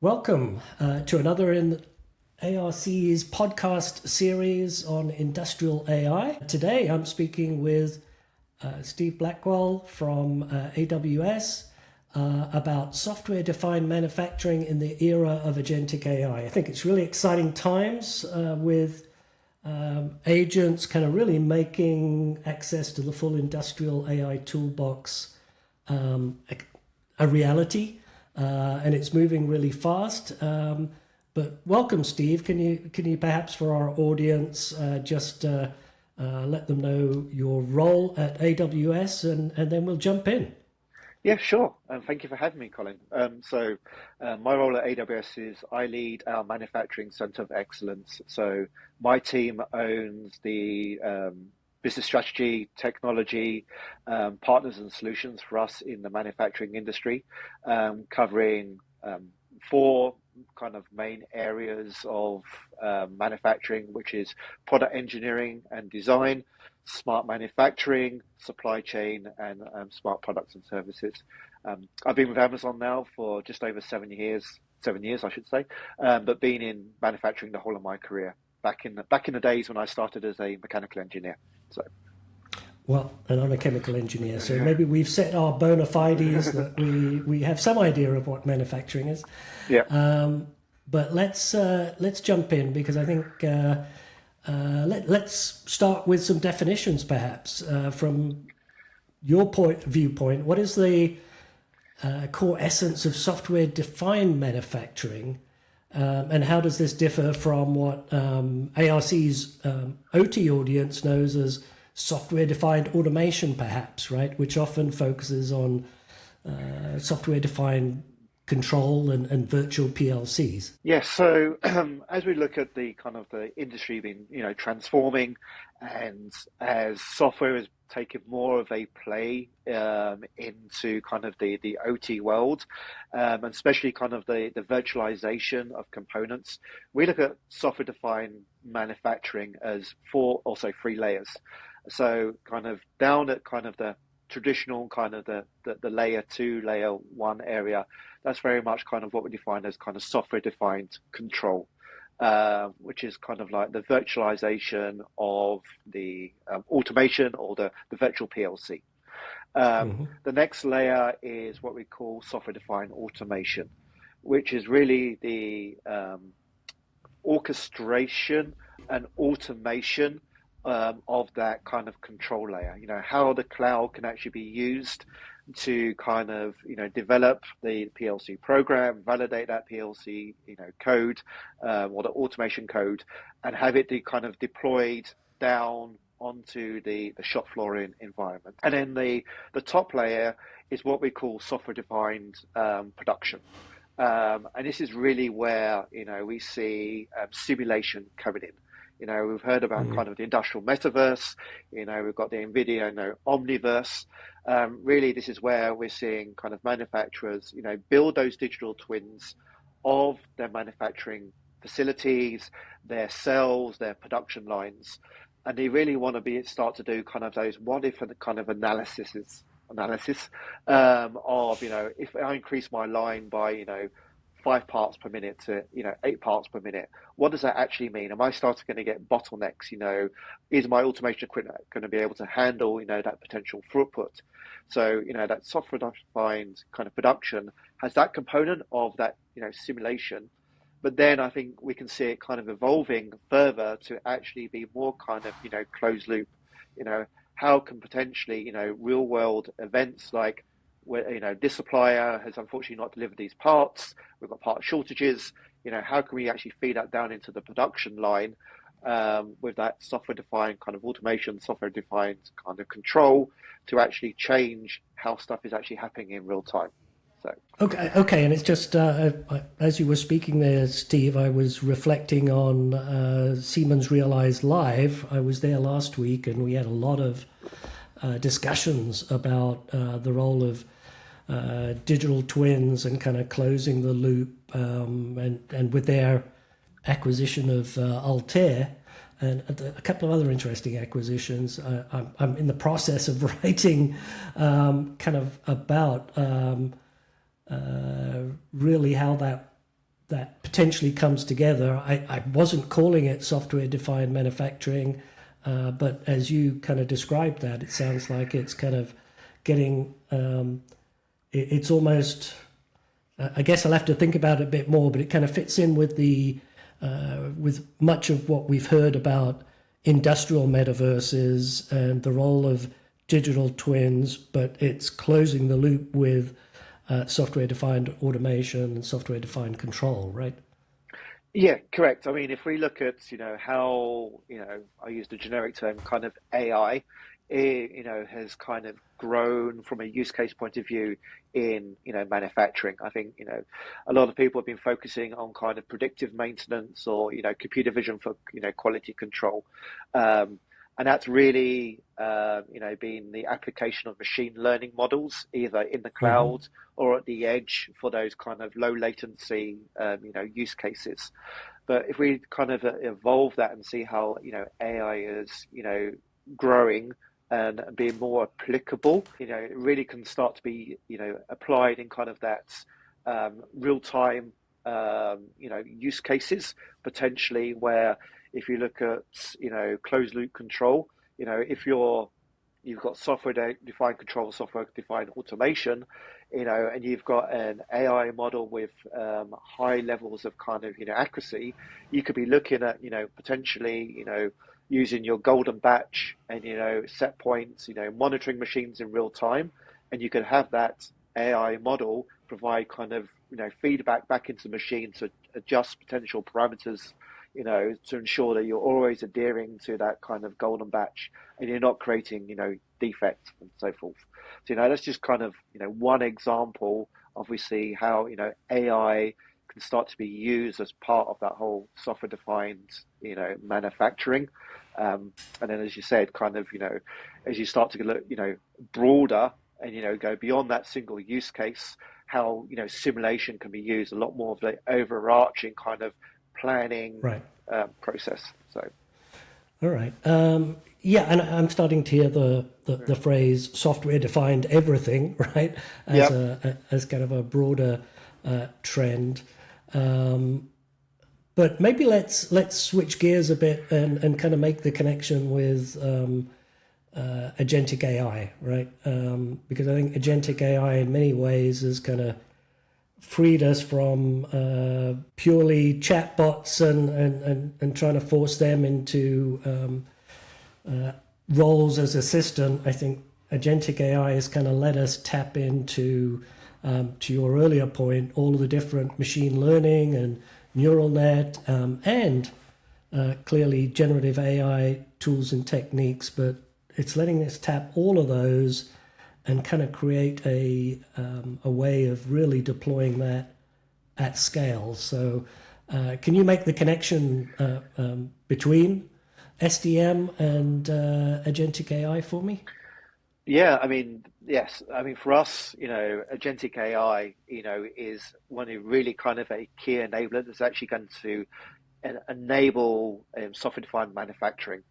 Welcome to another in ARC's podcast series on industrial AI. Today I'm speaking with Steve Blackwell from AWS about software-defined manufacturing in the era of agentic AI. I think it's really exciting times with agents kind of really making access to the full industrial AI toolbox a reality. And it's moving really fast. But welcome, Steve. Can you perhaps for our audience just let them know your role at AWS, and then we'll jump in. Yeah, sure. Thank you for having me, Colin. My role at AWS is I lead our manufacturing center of excellence. So my team owns the business strategy, technology, partners and solutions for us in the manufacturing industry, covering four kind of main areas of manufacturing, which is product engineering and design, smart manufacturing, supply chain, and smart products and services. I've been with Amazon now for just over 7 years, I should say, but been in manufacturing the whole of my career. Back in the days when I started as a mechanical engineer. So, well, and I'm a chemical engineer, so maybe we've set our bona fides that we have some idea of what manufacturing is. Yeah. But let's jump in, because I think let's start with some definitions, perhaps from your viewpoint. What is the core essence of software-defined manufacturing? And how does this differ from what ARC's OT audience knows as software-defined automation, perhaps, right? Which often focuses on software-defined control and virtual PLCs. Yes. So as we look at the kind of the industry being, transforming, and as software is taking more of a play into kind of the OT world, and especially kind of the virtualization of components, we look at software-defined manufacturing as three layers. So kind of down at kind of the traditional kind of the layer 2, layer 1 area, that's very much kind of what we define as kind of software-defined control, which is kind of like the virtualization of the automation or the virtual PLC. The next layer is what we call software-defined automation, which is really the orchestration and automation of that kind of control layer. How the cloud can actually be used to kind of develop the PLC program, validate that PLC code or the automation code, and have it kind of deployed down onto the shop floor environment. And then the top layer is what we call software-defined production. And this is really where we see simulation coming in. We've heard about kind of the industrial metaverse. We've got the NVIDIA Omniverse. Really, this is where we're seeing kind of manufacturers, build those digital twins of their manufacturing facilities, their cells, their production lines, and they really want to start to do kind of those what if kind of analysis of if I increase my line by 5 parts per minute to 8 parts per minute, what does that actually mean? Am I starting going to get bottlenecks? Is my automation equipment going to be able to handle that potential throughput? So that software-defined kind of production has that component of that simulation, but then I think we can see it kind of evolving further to actually be more kind of closed loop. How can potentially real world events like where this supplier has unfortunately not delivered these parts, we've got part shortages, how can we actually feed that down into the production line with that software-defined kind of automation, software-defined kind of control to actually change how stuff is actually happening in real time. So okay, and it's just as you were speaking there, Steve, I was reflecting on Siemens Realize Live. I was there last week, and we had a lot of discussions about the role of digital twins and kind of closing the loop, and with their acquisition of Altair and a couple of other interesting acquisitions. I'm in the process of writing kind of about really how that that potentially comes together. I wasn't calling it software-defined manufacturing, but as you kind of described that, it sounds like it's kind of getting, it's almost, I guess I'll have to think about it a bit more, but it kind of fits in with with much of what we've heard about industrial metaverses and the role of digital twins, but it's closing the loop with software-defined automation and software-defined control, right? Yeah, correct. I mean, if we look at, how, I use the generic term kind of AI, has kind of grown from a use case point of view in, manufacturing. I think, a lot of people have been focusing on kind of predictive maintenance or, computer vision for, quality control. And that's really, been the application of machine learning models, either in the Mm-hmm. cloud or at the edge for those kind of low latency, use cases. But if we kind of evolve that and see how, AI is, growing and being more applicable, it really can start to be, applied in kind of that real time, use cases potentially where if you look at, closed loop control, if you've got software defined control, software defined automation, and you've got an AI model with high levels of kind of, accuracy, you could be looking at, potentially, using your golden batch and, set points, monitoring machines in real time. And you could have that AI model provide kind of, feedback back into the machine to adjust potential parameters, to ensure that you're always adhering to that kind of golden batch and you're not creating, defects and so forth. So, that's just kind of, one example of we see how, AI can start to be used as part of that whole software defined, manufacturing. And then, as you said, kind of, as you start to look, broader and, go beyond that single use case, how, simulation can be used a lot more of the overarching kind of planning Right. process. So, All right. Yeah, and I'm starting to hear the phrase software-defined everything, right, as yep. as kind of a broader trend. But maybe let's switch gears a bit and kind of make the connection with agentic AI, right? Because I think agentic AI in many ways has kind of freed us from purely chatbots and trying to force them into roles as assistant. I think agentic AI has kind of let us tap into, to your earlier point, all of the different machine learning and neural net and clearly generative AI tools and techniques, but it's letting us tap all of those and kind of create a way of really deploying that at scale. So can you make the connection between SDM and agentic AI for me? Yeah, I mean, yes. I mean, for us, agentic AI, is one of really kind of a key enabler that's actually going to enable software-defined manufacturing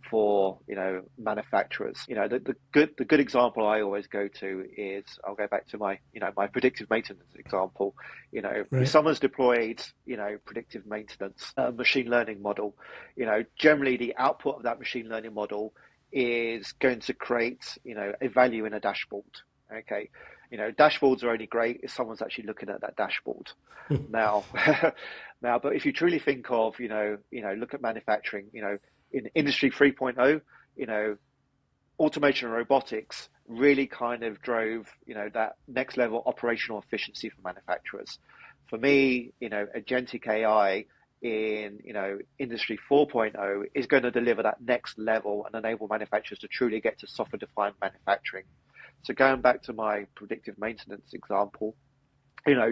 for manufacturers. The good example I always go to is I'll go back to my my predictive maintenance example. If Right. someone's deployed predictive maintenance machine learning model, generally the output of that machine learning model is going to create a value in a dashboard. Okay, dashboards are only great if someone's actually looking at that dashboard. Now, but if you truly think of, look at manufacturing, in Industry 3.0, automation and robotics really kind of drove, that next level operational efficiency for manufacturers. For me, agentic AI in, Industry 4.0 is going to deliver that next level and enable manufacturers to truly get to software-defined manufacturing. So going back to my predictive maintenance example,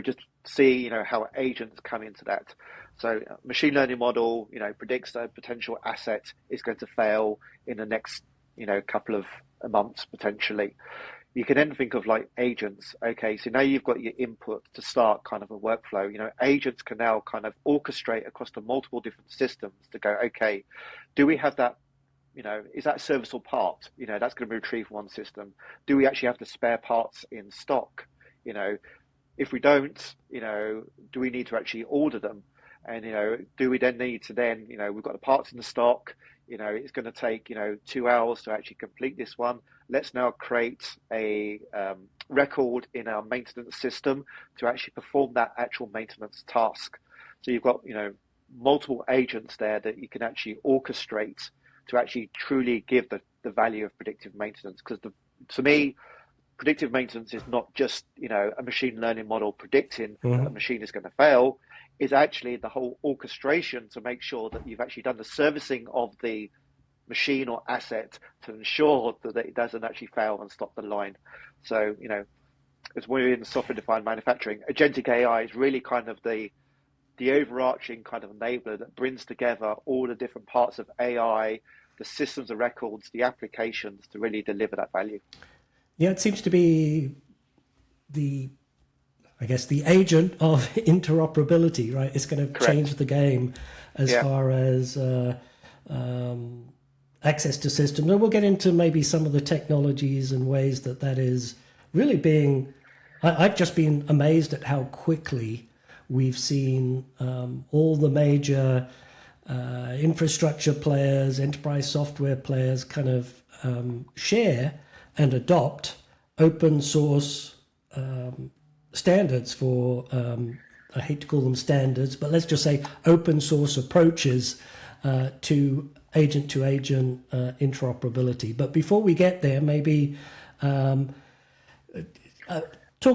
just see, how agents come into that. So machine learning model, predicts that a potential asset is going to fail in the next, couple of months potentially. You can then think of like agents. Okay, so now you've got your input to start kind of a workflow. Agents can now kind of orchestrate across the multiple different systems to go, okay, do we have that? Is that a serviceable part? That's going to be retrieved from one system. Do we actually have the spare parts in stock? If we don't, do we need to actually order them? And, do we then need to then, we've got the parts in the stock, it's going to take, 2 hours to actually complete this one. Let's now create a record in our maintenance system to actually perform that actual maintenance task. So you've got, multiple agents there that you can actually orchestrate to actually truly give the value of predictive maintenance. Because to me, predictive maintenance is not just, a machine learning model predicting that a machine is going to fail. Is actually the whole orchestration to make sure that you've actually done the servicing of the machine or asset to ensure that it doesn't actually fail and stop the line. So, as we're in software-defined manufacturing, agentic AI is really kind of the overarching kind of enabler that brings together all the different parts of AI, the systems of records, the applications to really deliver that value. Yeah, it seems to be the agent of interoperability, right? It's going to Correct. change the game as far as access to systems. And we'll get into maybe some of the technologies and ways that is really being... I've just been amazed at how quickly we've seen all the major infrastructure players, enterprise software players kind of share and adopt open source standards for, I hate to call them standards, but let's just say open source approaches to agent interoperability. But before we get there, maybe talk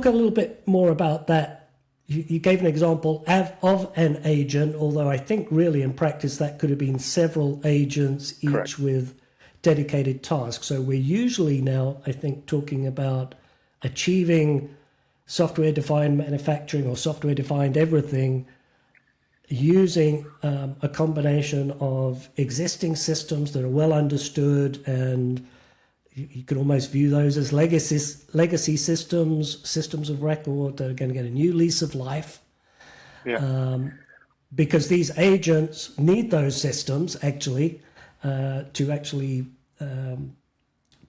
a little bit more about that. You gave an example of an agent, although I think really in practice that could have been several agents, each Correct. with dedicated tasks. So we're usually now, I think, talking about achieving software-defined manufacturing or software-defined everything using a combination of existing systems that are well understood, and you could almost view those as legacy systems of record that are going to get a new lease of life. Yeah. Because these agents need those systems actually to actually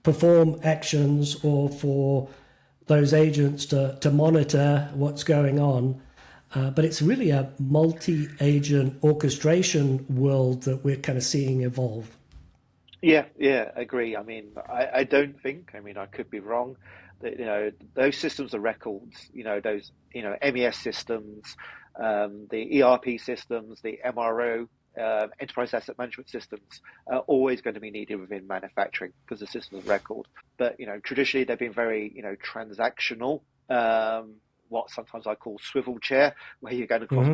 perform actions, or for those agents to monitor what's going on. But it's really a multi-agent orchestration world that we're kind of seeing evolve. Yeah, agree. I mean, I don't think, I could be wrong, that, those systems of records, those, MES systems, the ERP systems, the MRO, enterprise asset management systems are always going to be needed within manufacturing because the systems of record. But, traditionally they've been very, transactional. What sometimes I call swivel chair, where you're going across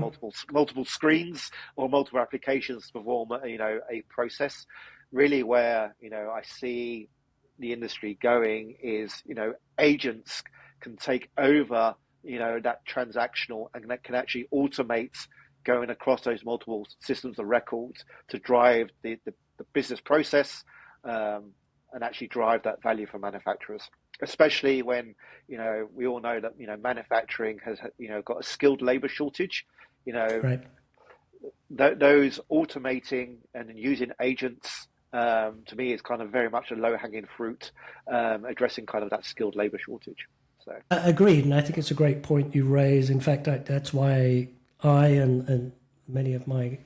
multiple screens or multiple applications to perform, a process. Really, where I see the industry going is, agents can take over, that transactional, and that can actually automate going across those multiple systems of records to drive the business process and actually drive that value for manufacturers. Especially when we all know that manufacturing has got a skilled labor shortage. Right. Those automating and using agents. To me, is kind of very much a low-hanging fruit, addressing kind of that skilled labor shortage. So Agreed, and I think it's a great point you raise. In fact, that's why I and many of my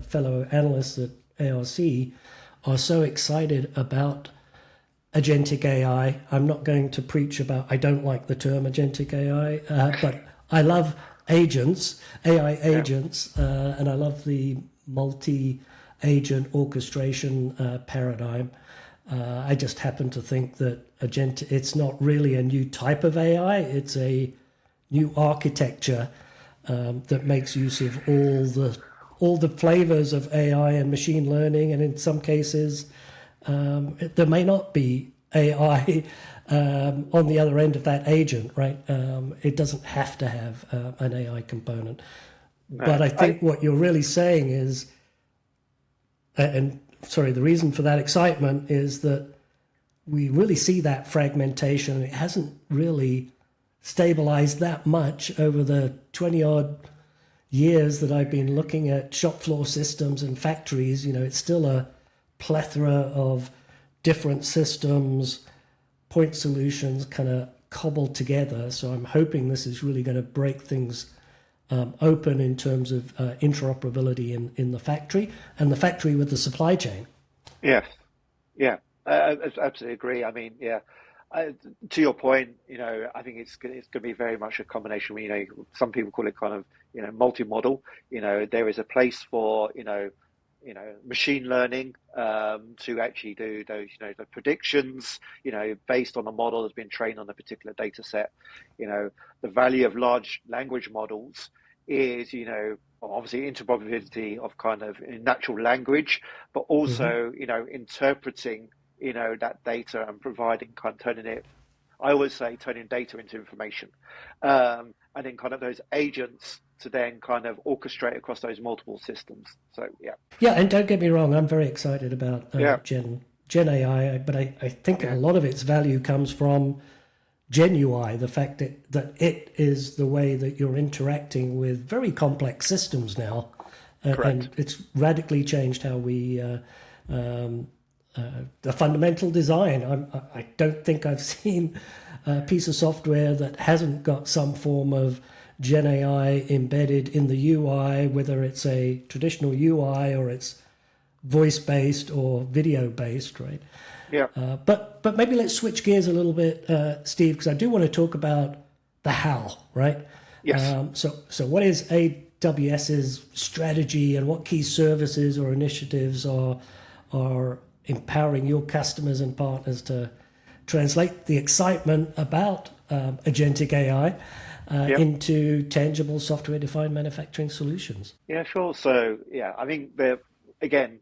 fellow analysts at ARC are so excited about agentic AI. I'm not going to preach about, I don't like the term agentic AI, but I love agents, AI agents, and I love the multi-agent orchestration paradigm. I just happen to think that it's not really a new type of AI, it's a new architecture that makes use of all the flavors of AI and machine learning, and in some cases there may not be AI on the other end of that agent, right? It doesn't have to have an AI component. But I think what you're really saying is, the reason for that excitement is that we really see that fragmentation. It hasn't really stabilized that much over the 20-odd years that I've been looking at shop floor systems and factories. It's still a plethora of different systems, point solutions, kind of cobbled together. So I'm hoping this is really going to break things open in terms of interoperability in the factory and the factory with the supply chain. Yes, yeah, I absolutely agree. I mean, yeah, to your point, I think it's going to be very much a combination. Some people call it kind of multi-model. There is a place for machine learning to actually do those the predictions based on the model that's been trained on a particular data set. The value of large language models is obviously interoperability of kind of in natural language, but also interpreting that data and providing kind of turning it. I always say turning data into information, and then kind of those agents to then kind of orchestrate across those multiple systems. So yeah. Yeah, and don't get me wrong, I'm very excited about Yeah. Gen AI, but I think a lot of its value comes from Gen UI, the fact that it is the way that you're interacting with very complex systems now. And it's radically changed how we, the fundamental design. I don't think I've seen a piece of software that hasn't got some form of Gen AI embedded in the UI, whether it's a traditional UI or it's voice-based or video-based, right? Yeah. But maybe let's switch gears a little bit, Steve, because I do want to talk about the how, right? Yes. So what is AWS's strategy, and what key services or initiatives are empowering your customers and partners to translate the excitement about agentic AI into tangible software-defined manufacturing solutions? Yeah, sure. So yeah, I think again,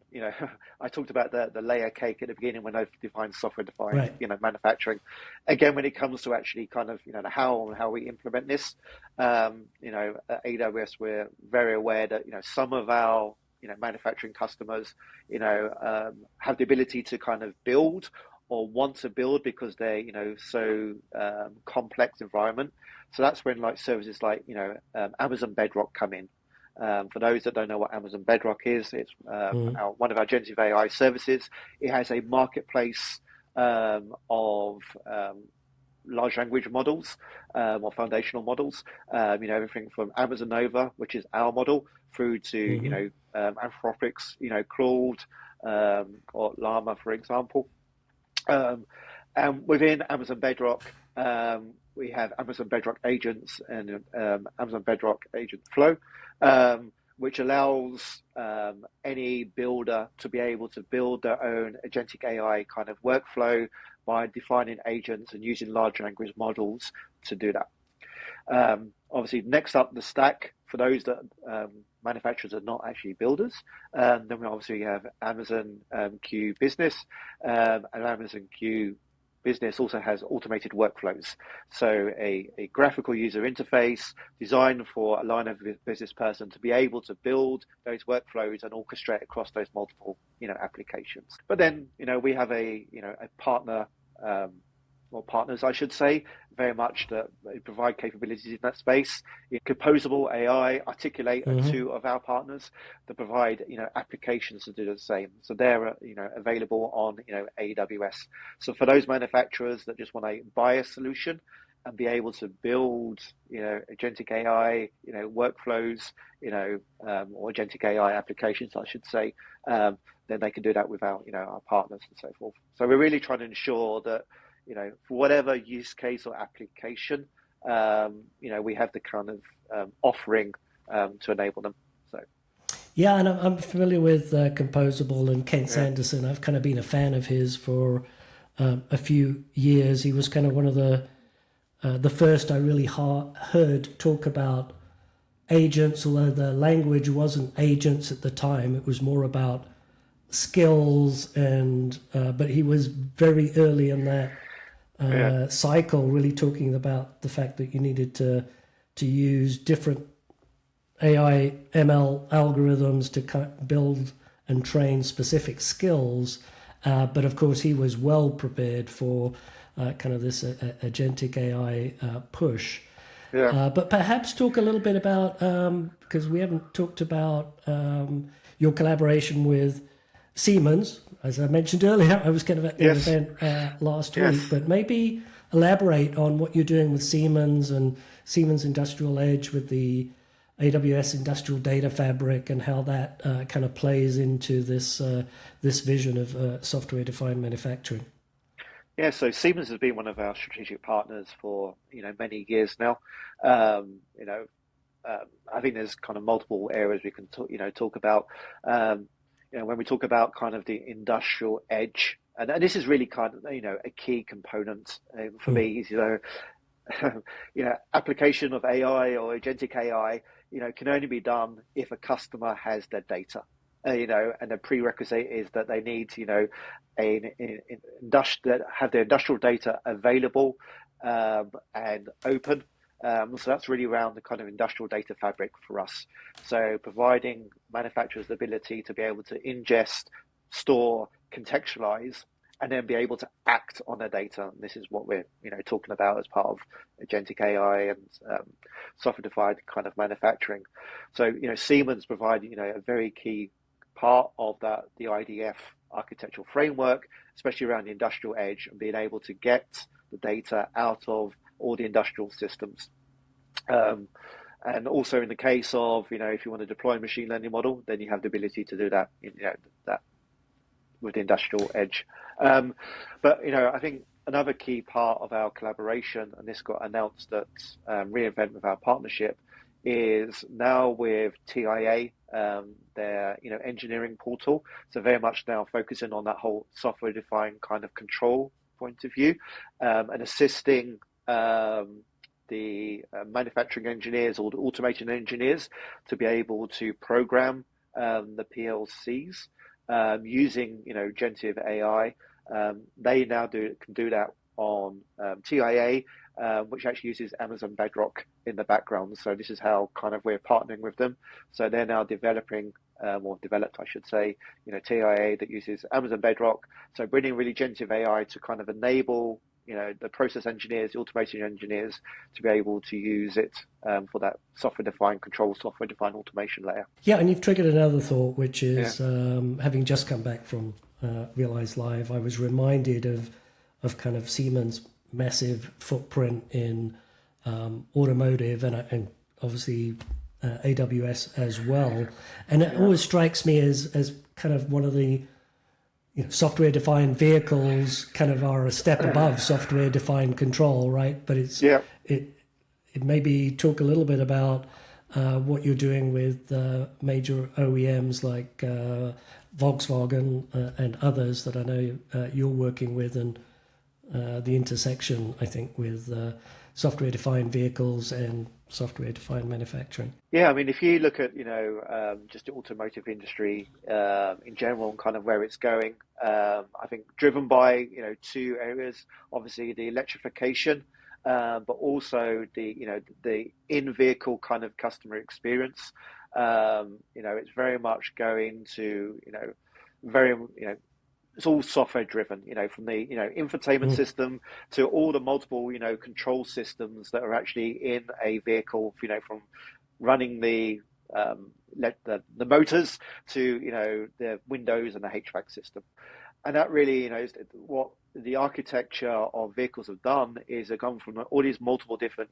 I talked about the layer cake at the beginning when I defined software-defined, Right. manufacturing. Again, when it comes to actually kind of, the how and how we implement this, at AWS, we're very aware that, some of our, manufacturing customers, have the ability to kind of build or want to build because they're, so complex environment. So that's when like services like, Amazon Bedrock come in. For those that don't know what Amazon Bedrock is, it's one of our generative AI services. It has a marketplace of large language models or foundational models. Everything from Amazon Nova, which is our model, through to Anthropic's, Claude or Llama, for example. And within Amazon Bedrock, we have Amazon Bedrock agents and Amazon Bedrock agent flow, which allows any builder to be able to build their own agentic AI kind of workflow by defining agents and using large language models to do that. Obviously, next up the stack, for those that manufacturers are not actually builders, then we obviously have Amazon Q Business, and Amazon Q Business also has automated workflows. So a graphical user interface designed for a line of business person to be able to build those workflows and orchestrate across those multiple, applications. But then, we have a partner, or partners, I should say, very much that provide capabilities in that space. Composable AI, Articulate are two of our partners that provide, applications to do the same. So they're, available on, AWS. So for those manufacturers that just want to buy a solution and be able to build, agentic AI, workflows, or agentic AI applications, I should say, then they can do that with our, our partners and so forth. So we're really trying to ensure that, for whatever use case or application, we have the kind of offering to enable them. So, yeah, and I'm familiar with Composable and Ken Sanderson. I've kind of been a fan of his for a few years. He was kind of one of the first I really heard talk about agents, although the language wasn't agents at the time. It was more about skills, and but he was very early in that cycle, really talking about the fact that you needed to use different AI ML algorithms to build and train specific skills. But of course, he was well prepared for kind of this agentic AI push. But perhaps talk a little bit about, because we haven't talked about your collaboration with Siemens. As I mentioned earlier, I was kind of at the event last week, but maybe elaborate on what you're doing with Siemens and Siemens Industrial Edge with the AWS Industrial Data Fabric and how that kind of plays into this vision of software-defined manufacturing? Yeah, so Siemens has been one of our strategic partners for many years now. Um, you know, I think there's kind of multiple areas we can talk about. Um, when we talk about kind of the industrial edge, and this is really kind of a key component for Mm. me is application of AI or agentic AI, can only be done if a customer has their data. And the prerequisite is that they need, that have their industrial data available and open. So that's really around the kind of industrial data fabric for us. So providing manufacturers the ability to be able to ingest, store, contextualize, and then be able to act on their data. And this is what we're talking about as part of agentic AI and software-defined kind of manufacturing. So Siemens provide a very key part of that, the IDF architectural framework, especially around the industrial edge and being able to get the data out of all the industrial systems. And also in the case of, if you want to deploy a machine learning model, then you have the ability to do that, that with the industrial edge. But, I think another key part of our collaboration, and this got announced at reInvent with our partnership, is now with TIA, their engineering portal. So very much now focusing on that whole software-defined kind of control point of view, and assisting the manufacturing engineers or the automation engineers to be able to program the PLCs using generative AI. They now can do that on TIA, which actually uses Amazon Bedrock in the background. So this is how kind of we're partnering with them. So they're now developing, or developed, I should say, TIA that uses Amazon Bedrock. So bringing really generative AI to kind of enable the process engineers, the automation engineers to be able to use it for that software-defined control, software-defined automation layer. Yeah, and you've triggered another thought, which is having just come back from Realize Live, I was reminded of kind of Siemens' massive footprint in automotive and obviously AWS as well. And it always strikes me as kind of one of the software-defined vehicles kind of are a step above software-defined control, right? But it maybe talk a little bit about what you're doing with major OEMs like Volkswagen and others that I know you're working with, and the intersection, I think, with software-defined vehicles and software-defined manufacturing. Yeah, I mean, if you look at just the automotive industry in general and kind of where it's going, I think driven by two areas, obviously the electrification, but also the in-vehicle kind of customer experience. It's very much going to very it's all software driven, from the infotainment system to all the multiple control systems that are actually in a vehicle, from running the motors to the windows and the HVAC system. And that really is what the architecture of vehicles have done, is they've gone from all these multiple different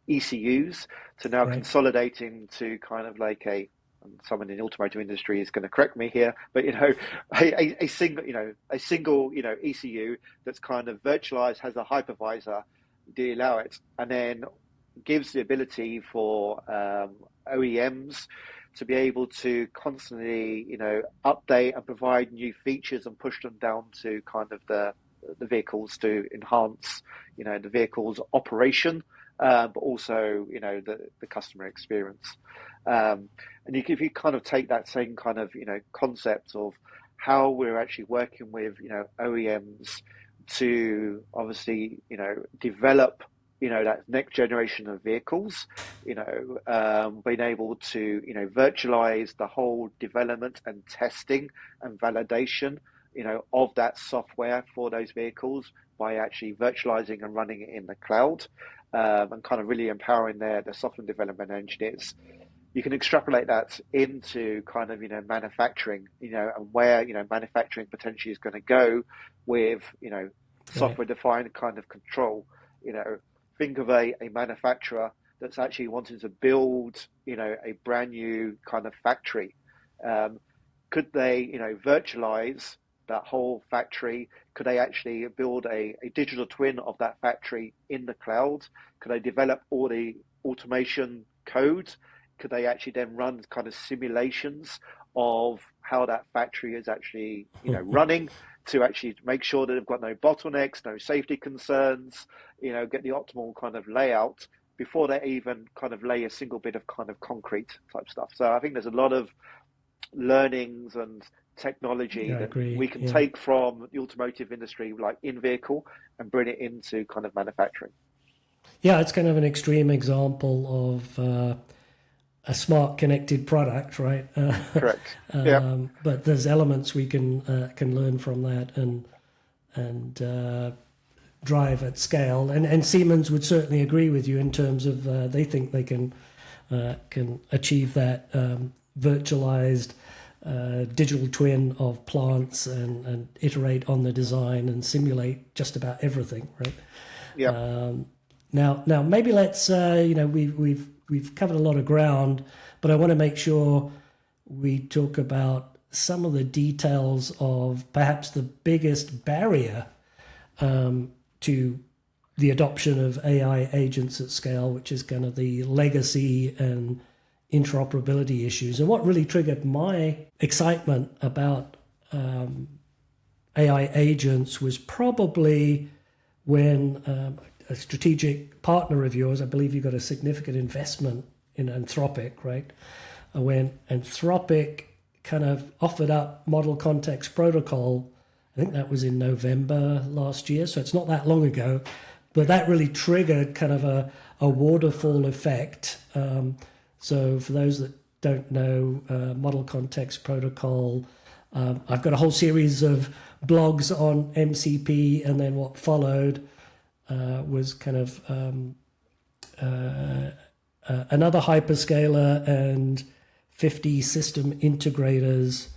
ECUs to now consolidating to kind of like and someone in the automotive industry is going to correct me here, but a single ECU that's kind of virtualized, has a hypervisor, do you allow it, and then gives the ability for OEMs to be able to constantly update and provide new features and push them down to kind of the vehicles to enhance the vehicle's operation, but also the customer experience. And if you kind of take that same kind of concept of how we're actually working with OEMs to obviously develop that next generation of vehicles, being able to virtualize the whole development and testing and validation of that software for those vehicles by actually virtualizing and running it in the cloud, and kind of really empowering the software development engineers. You can extrapolate that into kind of manufacturing, and where manufacturing potentially is going to go with Right. software-defined kind of control. Think of a manufacturer that's actually wanting to build, a brand new kind of factory. Could they, virtualize that whole factory? Could they actually build a digital twin of that factory in the cloud? Could they develop all the automation code? Could they actually then run kind of simulations of how that factory is actually, running to actually make sure that they've got no bottlenecks, no safety concerns, get the optimal kind of layout before they even kind of lay a single bit of kind of concrete type stuff. So I think there's a lot of learnings and technology Yeah, I that agree. we can Yeah. take from the automotive industry, like in vehicle, and bring it into kind of manufacturing. Yeah, it's kind of an extreme example of a smart connected product, right? Correct. Yeah. But there's elements we can learn from that and drive at scale. And Siemens would certainly agree with you in terms of they think they can achieve that virtualized digital twin of plants and iterate on the design and simulate just about everything, right? Yeah. Now maybe let's we've covered a lot of ground, but I want to make sure we talk about some of the details of perhaps the biggest barrier to the adoption of AI agents at scale, which is kind of the legacy and interoperability issues. And what really triggered my excitement about AI agents was probably when a strategic partner of yours, I believe you got a significant investment in Anthropic, right? When Anthropic kind of offered up Model Context Protocol, I think that was in November last year, so it's not that long ago, but that really triggered kind of a waterfall effect. So for those that don't know, Model Context Protocol, I've got a whole series of blogs on MCP, and then what followed was kind of another hyperscaler and 50 system integrators.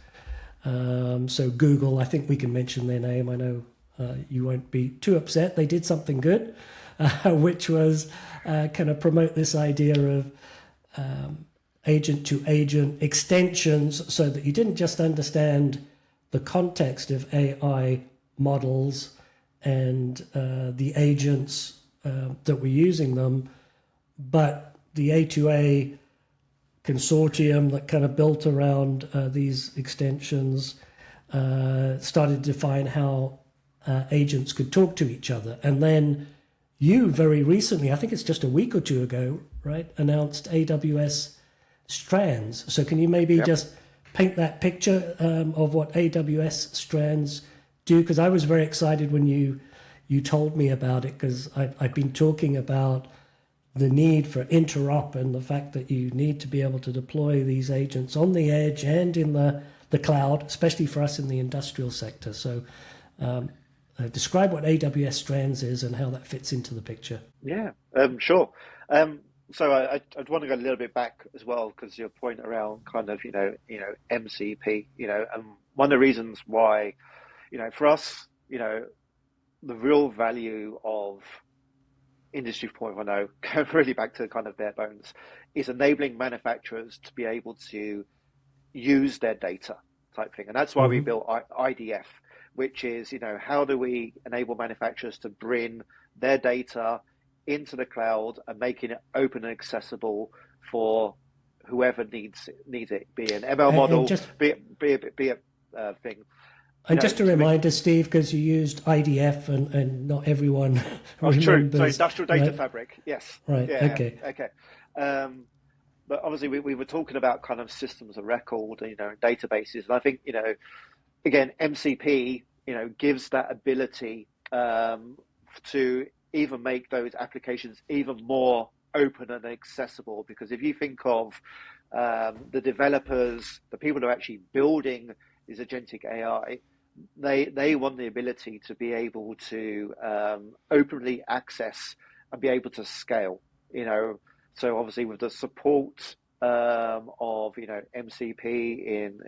So Google, I think we can mention their name. I know you won't be too upset. They did something good, which was kind of promote this idea of agent to agent extensions so that you didn't just understand the context of AI models and the agents that were using them, but the A2A consortium that kind of built around these extensions started to define how agents could talk to each other. And then you very recently, I think it's just a week or two ago, right, announced AWS Strands. So can you maybe just paint that picture of what AWS Strands do? Because I was very excited when you told me about it, because I've been talking about the need for interop and the fact that you need to be able to deploy these agents on the edge and in the cloud, especially for us in the industrial sector. So describe what AWS Strands is and how that fits into the picture. Yeah. Sure. So I'd want to go a little bit back as well, because your point around kind of MCP, and one of the reasons why, for us, the real value of Industry 4.0, going really back to kind of bare bones, is enabling manufacturers to be able to use their data type thing. And that's why we built IDF, which is, how do we enable manufacturers to bring their data into the cloud and making it open and accessible for whoever needs it, be an ML model, be a thing. And just a reminder, Steve, because you used IDF and not everyone remembers. True. So Industrial Data Fabric, yes. Right, Yeah, okay. Okay. But obviously we were talking about kind of systems of record, databases. And I think, again, MCP, gives that ability to even make those applications even more open and accessible. Because if you think of the developers, the people who are actually building these agentic AI, they want the ability to be able to openly access and be able to scale. So obviously with the support of MCP in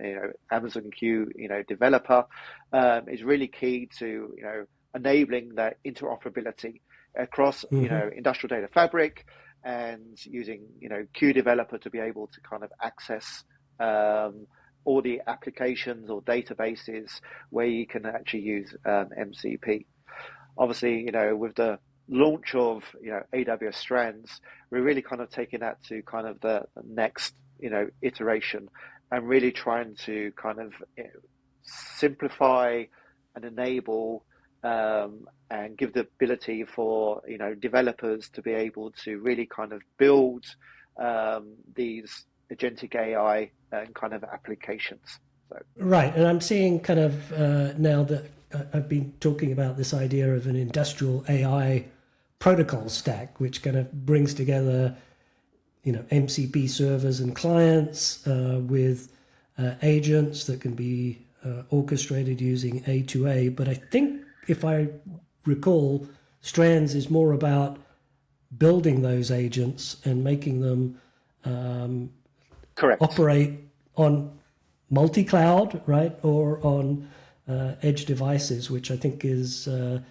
Amazon Q developer is really key to enabling that interoperability across, industrial data fabric, and using, Q developer to be able to kind of access all the applications or databases where you can actually use MCP. Obviously, with the launch of, AWS Strands, we're really kind of taking that to kind of the next, iteration, and really trying to kind of simplify and enable and give the ability for developers to be able to really kind of build these agentic AI and kind of applications. So. Right, and I'm seeing kind of now that I've been talking about this idea of an industrial AI protocol stack, which kind of brings together, MCP servers and clients with agents that can be orchestrated using A2A. But I think, if I recall, Strands is more about building those agents and making them Correct. operate on multi-cloud, right, or on edge devices, which I think is a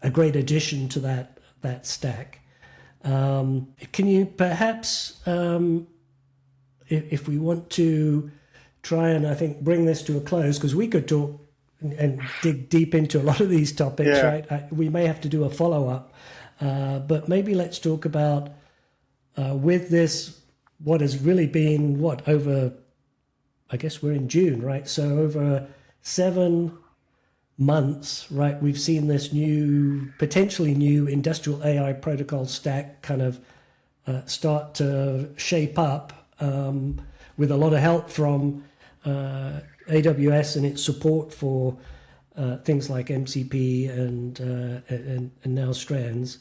great addition to that stack. Can you perhaps, if we want to try and, I think, bring this to a close, because we could talk and dig deep into a lot of these topics, right? We may have to do a follow-up, but maybe let's talk about with this, what has really been, over, I guess we're in June, right? So over 7 months, right, we've seen this potentially new industrial AI protocol stack kind of start to shape up with a lot of help from AWS and its support for things like MCP and now Strands.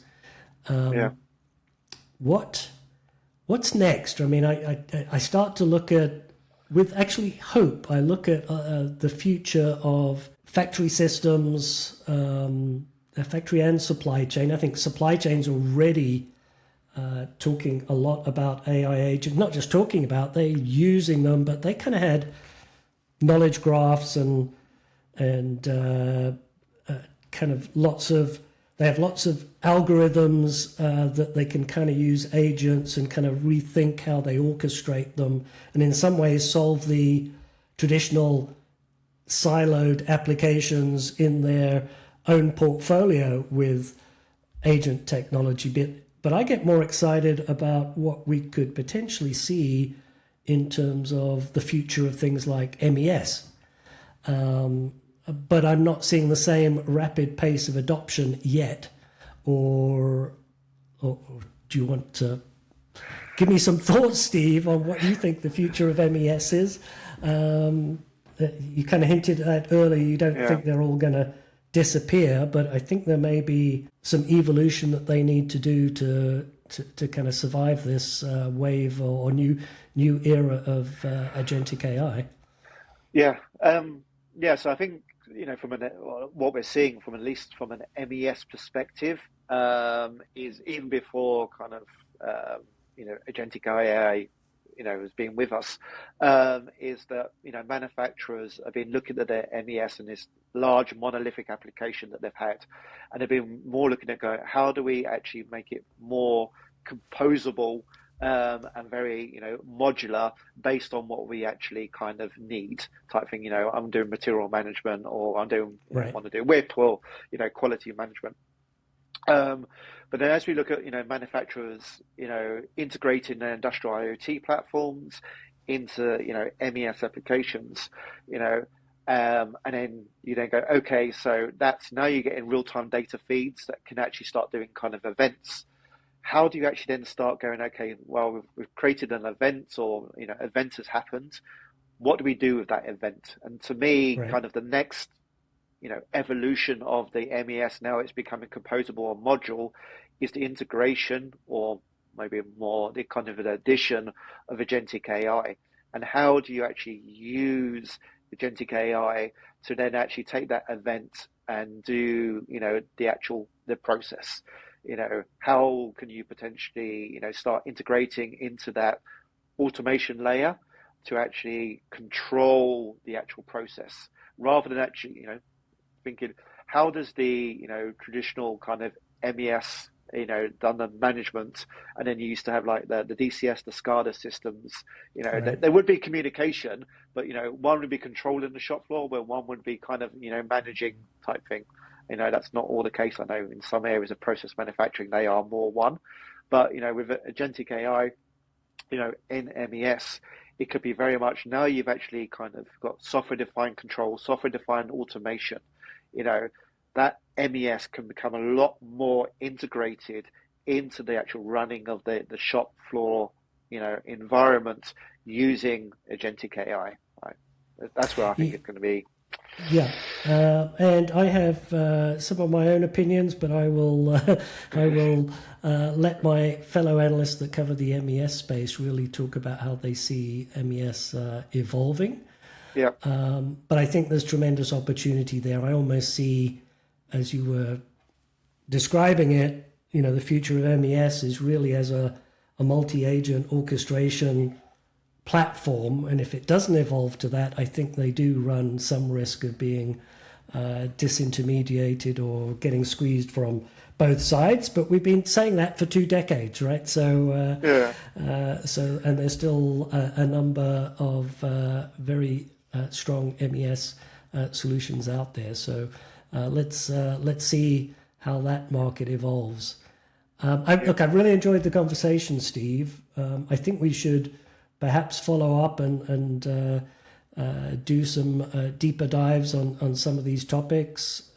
What's next? I mean, I start to look at, with actually hope, I look at the future of factory systems, factory and supply chain. I think supply chain's already talking a lot about AI agents, not just talking about, they're using them, but they kind of had knowledge graphs and kind of they have lots of algorithms that they can kind of use agents and kind of rethink how they orchestrate them, and in some ways solve the traditional siloed applications in their own portfolio with agent technology. But I get more excited about what we could potentially see in terms of the future of things like MES. But I'm not seeing the same rapid pace of adoption yet. Or do you want to give me some thoughts, Steve, on what you think the future of MES is? You kind of hinted at earlier, you don't think they're all going to disappear, but I think there may be some evolution that they need to do to kind of survive this wave or new era of agentic AI. So I think, from what we're seeing from, at least from an MES perspective, is even before kind of agentic AI has been with us, is that manufacturers have been looking at their MES and this large monolithic application that they've had, and they've been more looking at going, how do we actually make it more composable and very modular based on what we actually kind of need, type thing. I'm doing material management, or I'm doing want to do WIP, or quality management. But then as we look at manufacturers integrating their industrial IoT platforms into MES applications, and then you then go, okay, so that's, now you're getting real-time data feeds that can actually start doing kind of events. How do you actually then start going, okay, well, we've created an event, or event has happened, what do we do with that event? And to me, kind of the next evolution of the MES, now it's becoming composable or module, is the integration, or maybe more the kind of an addition of agentic AI. And how do you actually use agentic AI to then actually take that event and do the process? How can you potentially start integrating into that automation layer to actually control the actual process, rather than actually thinking, how does the traditional kind of MES done the management, and then you used to have like the DCS, the SCADA systems. Right. There would be communication, but one would be controlling the shop floor, where one would be kind of managing type thing. That's not all the case. I know in some areas of process manufacturing they are more one, but with agentic AI, in MES, it could be very much now you've actually kind of got software defined control, software defined automation. That MES can become a lot more integrated into the actual running of the shop floor, environment using agentic AI. Right? That's where I think it's going to be. Yeah, and I have some of my own opinions, but I will let my fellow analysts that cover the MES space really talk about how they see MES evolving. Yeah. But I think there's tremendous opportunity there. I almost see, as you were describing it, the future of MES is really as a multi-agent orchestration platform, and if it doesn't evolve to that, I think they do run some risk of being disintermediated or getting squeezed from both sides. But we've been saying that for 2 decades, right? So, and there's still a number of very strong MES solutions out there. So let's see how that market evolves. Look, I've really enjoyed the conversation, Steve. I think we should perhaps follow up and do some deeper dives on some of these topics.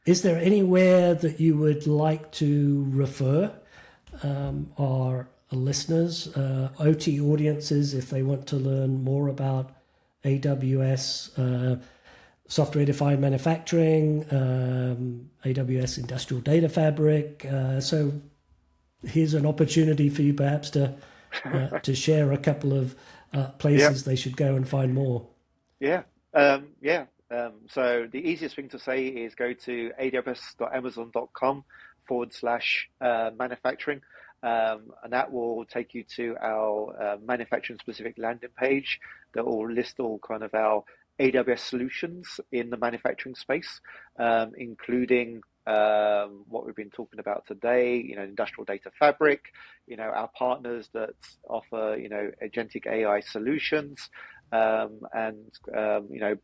Is there anywhere that you would like to refer our listeners, OT audiences, if they want to learn more about AWS software-defined manufacturing, AWS Industrial Data Fabric? So here's an opportunity for you perhaps to share a couple of places they should go and find more. So the easiest thing to say is go to aws.amazon.com/manufacturing, and that will take you to our manufacturing specific landing page that will list all kind of our AWS solutions in the manufacturing space, including what we've been talking about today, industrial data fabric, our partners that offer, agentic AI solutions, and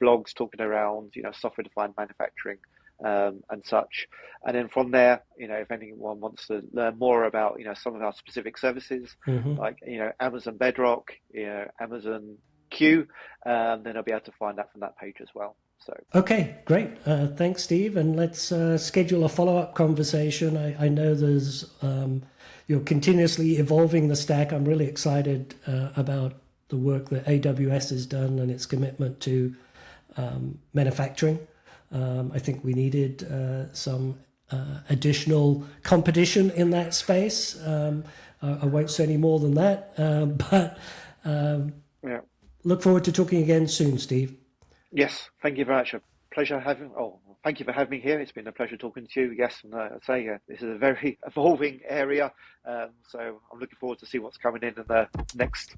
blogs talking around, software defined manufacturing, and such. And then from there, if anyone wants to learn more about, some of our specific services, like, Amazon Bedrock, Amazon Q, then I'll be able to find that from that page as well. So okay, great. Thanks, Steve. And let's schedule a follow-up conversation. I know you're continuously evolving the stack. I'm really excited about the work that AWS has done and its commitment to manufacturing. I think we needed some additional competition in that space. I won't say any more than that, but look forward to talking again soon, Steve. Yes, thank you very much. Thank you for having me here. It's been a pleasure talking to you. Yes, and I'd say this is a very evolving area, so I'm looking forward to see what's coming in the next,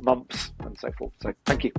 months and so forth. So thank you.